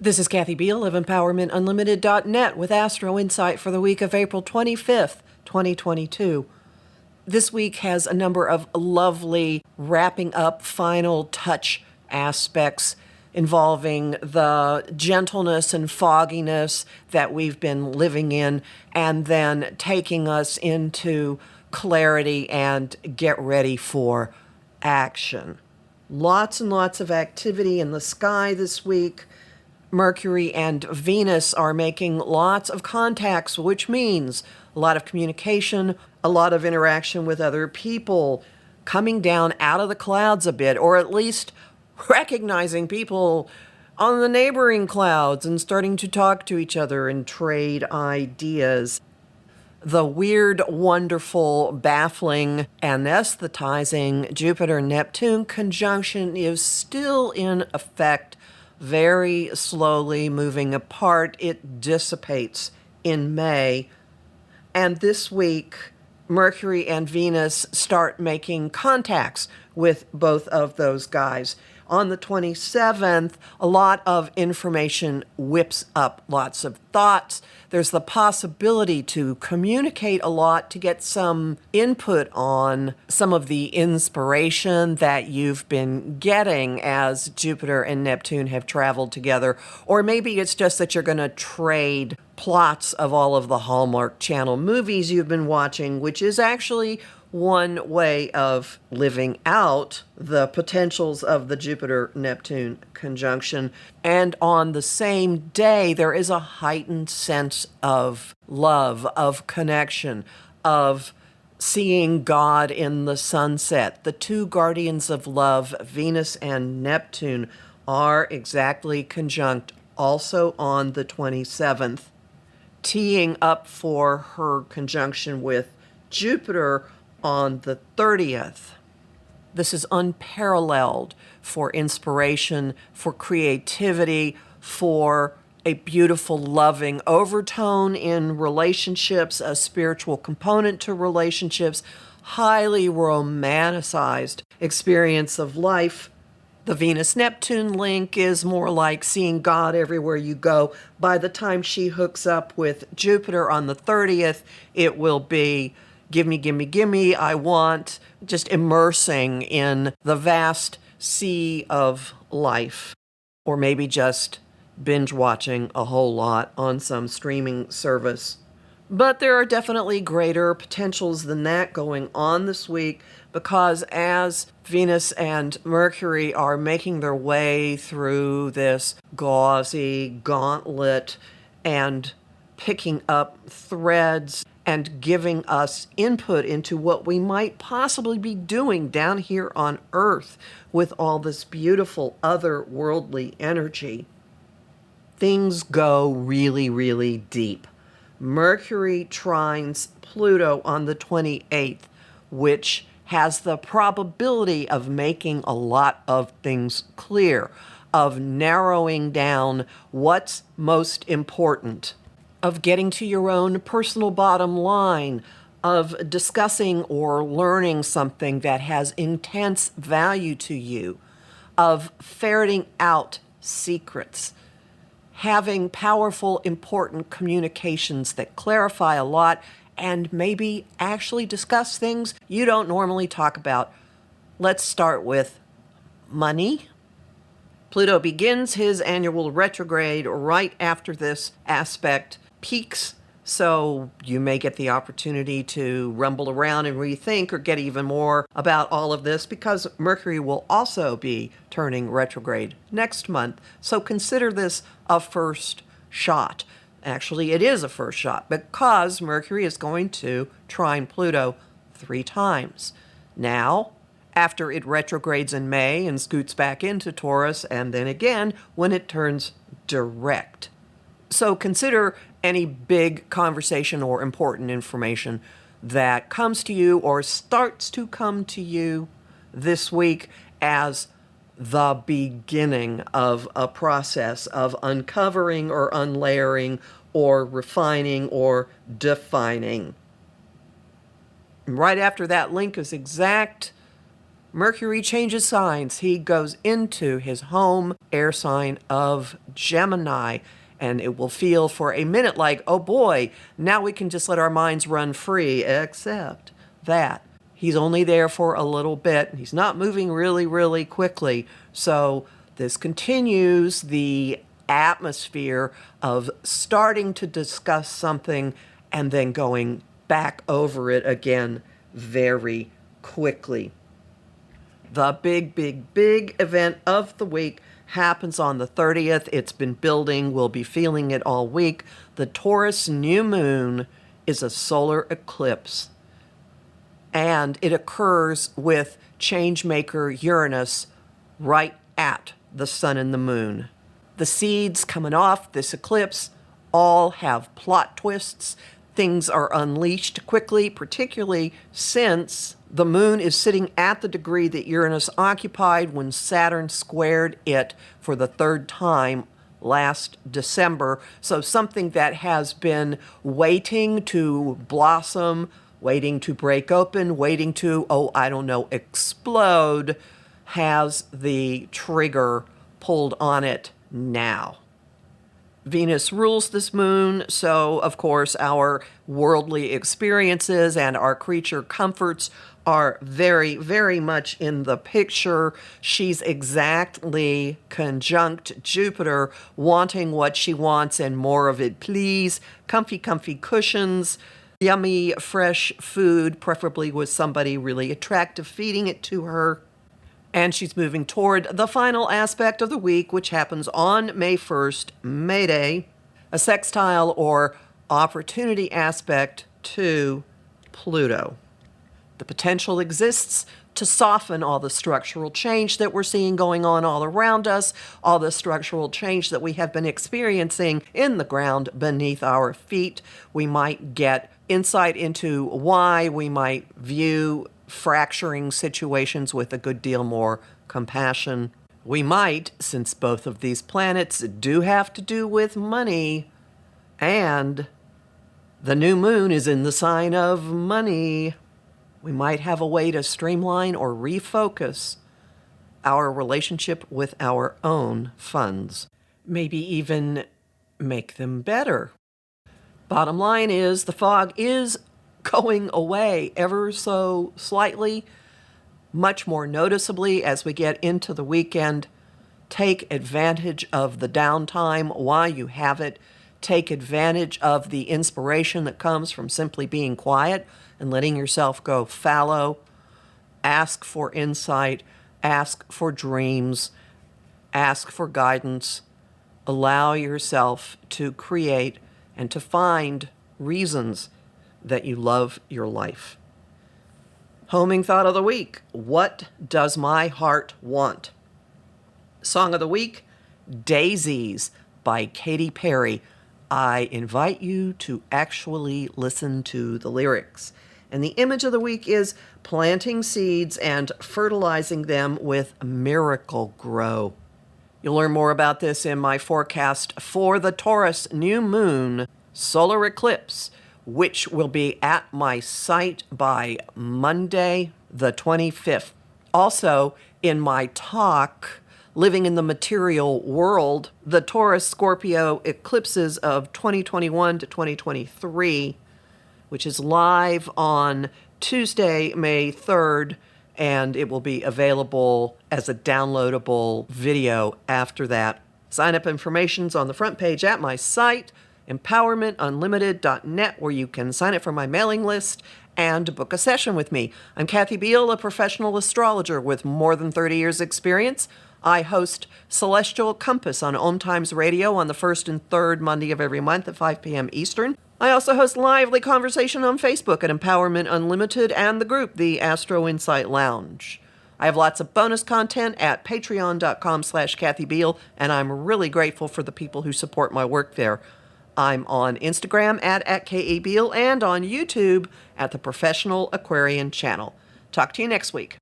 This is Kathy Biehl of EmpowermentUnlimited.net with Astro-Insight for the week of April 25th, 2022. This week has a number of lovely wrapping up final touch aspects involving the gentleness and fogginess that we've been living in, and then taking us into clarity and get ready for action. Lots and lots of activity in the sky this week. Mercury and Venus are making lots of contacts, which means a lot of communication, a lot of interaction with other people, coming down out of the clouds a bit, or at least recognizing people on the neighboring clouds and starting to talk to each other and trade ideas. The weird, wonderful, baffling, anesthetizing Jupiter-Neptune conjunction is still in effect, very slowly moving apart. It dissipates in May. And this week, Mercury and Venus start making contacts with both of those guys. On the 27th, a lot of information whips up lots of thoughts. There's the possibility to communicate a lot, to get some input on some of the inspiration that you've been getting as Jupiter and Neptune have traveled together. Or maybe it's just that you're going to trade plots of all of the Hallmark Channel movies you've been watching, which is actually one way of living out the potentials of the Jupiter-Neptune conjunction. And on the same day, there is a heightened sense of love, of connection, of seeing God in the sunset. The two guardians of love, Venus and Neptune, are exactly conjunct also on the 27th, teeing up for her conjunction with Jupiter on the 30th. This is unparalleled for inspiration, for creativity, for a beautiful, loving overtone in relationships, a spiritual component to relationships, highly romanticized experience of life. The Venus-Neptune link is more like seeing God everywhere you go. By the time she hooks up with Jupiter on the 30th, it will be gimme, gimme, gimme, I want, just immersing in the vast sea of life. Or maybe just binge watching a whole lot on some streaming service. But there are definitely greater potentials than that going on this week, because as Venus and Mercury are making their way through this gauzy gauntlet and picking up threads and giving us input into what we might possibly be doing down here on Earth with all this beautiful otherworldly energy, things go really, really deep. Mercury trines Pluto on the 28th, which has the probability of making a lot of things clear, of narrowing down what's most important, of getting to your own personal bottom line, of discussing or learning something that has intense value to you, of ferreting out secrets, having powerful, important communications that clarify a lot and maybe actually discuss things you don't normally talk about. Let's start with money. Pluto begins his annual retrograde right after this aspect peaks, so you may get the opportunity to rumble around and rethink or get even more about all of this, because Mercury will also be turning retrograde next month. So consider this a first shot. Actually, it is a first shot because Mercury is going to trine Pluto 3 times. Now, after it retrogrades in May and scoots back into Taurus, and then again when it turns direct. So consider any big conversation or important information that comes to you or starts to come to you this week as the beginning of a process of uncovering or unlayering or refining or defining. Right after that link is exact, Mercury changes signs. He goes into his home air sign of Gemini, and it will feel for a minute like, oh boy, now we can just let our minds run free, except that he's only there for a little bit. He's not moving really, really quickly. So this continues the atmosphere of starting to discuss something and then going back over it again very quickly. The big, big, big event of the week happens on the 30th. It's been building. We'll be feeling it all week. The Taurus new moon is a solar eclipse, and it occurs with changemaker Uranus right at the sun and the moon. The seeds coming off this eclipse all have plot twists. Things are unleashed quickly, particularly since the moon is sitting at the degree that Uranus occupied when Saturn squared it for the third time last December. So something that has been waiting to blossom, waiting to break open, waiting to, explode, has the trigger pulled on it now. Venus rules this moon, so of course our worldly experiences and our creature comforts are very, very much in the picture. She's exactly conjunct Jupiter, wanting what she wants and more of it, please. Comfy, comfy cushions, yummy, fresh food, preferably with somebody really attractive feeding it to her. And she's moving toward the final aspect of the week, which happens on May 1st, May Day, a sextile or opportunity aspect to Pluto. The potential exists to soften all the structural change that we're seeing going on all around us, all the structural change that we have been experiencing in the ground beneath our feet. We might get insight into why we might view fracturing situations with a good deal more compassion. We might, since both of these planets do have to do with money, and the new moon is in the sign of money, we might have a way to streamline or refocus our relationship with our own funds. Maybe even make them better. Bottom line is the fog is going away ever so slightly, much more noticeably as we get into the weekend. Take advantage of the downtime while you have it. Take advantage of the inspiration that comes from simply being quiet and letting yourself go fallow. Ask for insight, ask for dreams, ask for guidance. Allow yourself to create and to find reasons that you love your life. Homing thought of the week. What does my heart want? Song of the week, Daisies by Katy Perry. I invite you to actually listen to the lyrics. And the image of the week is planting seeds and fertilizing them with Miracle Grow. You'll learn more about this in my forecast for the Taurus new moon solar eclipse, which will be at my site by Monday, the 25th. Also, in my talk, Living in the Material World, the Taurus-Scorpio eclipses of 2021 to 2023, which is live on Tuesday, May 3rd, and it will be available as a downloadable video after that. Sign-up information's on the front page at my site, empowermentunlimited.net, where you can sign up for my mailing list and book a session with me. I'm Kathy Biehl, a professional astrologer with more than 30 years' experience. I host Celestial Compass on Om Times Radio on the first and third Monday of every month at 5 p.m. Eastern. I also host lively conversation on Facebook at Empowerment Unlimited and the group, the Astro-Insight Lounge. I have lots of bonus content at patreon.com/Kathy Biehl, and I'm really grateful for the people who support my work there. I'm on Instagram at @KABiehl and on YouTube at the Professional Aquarian Channel. Talk to you next week.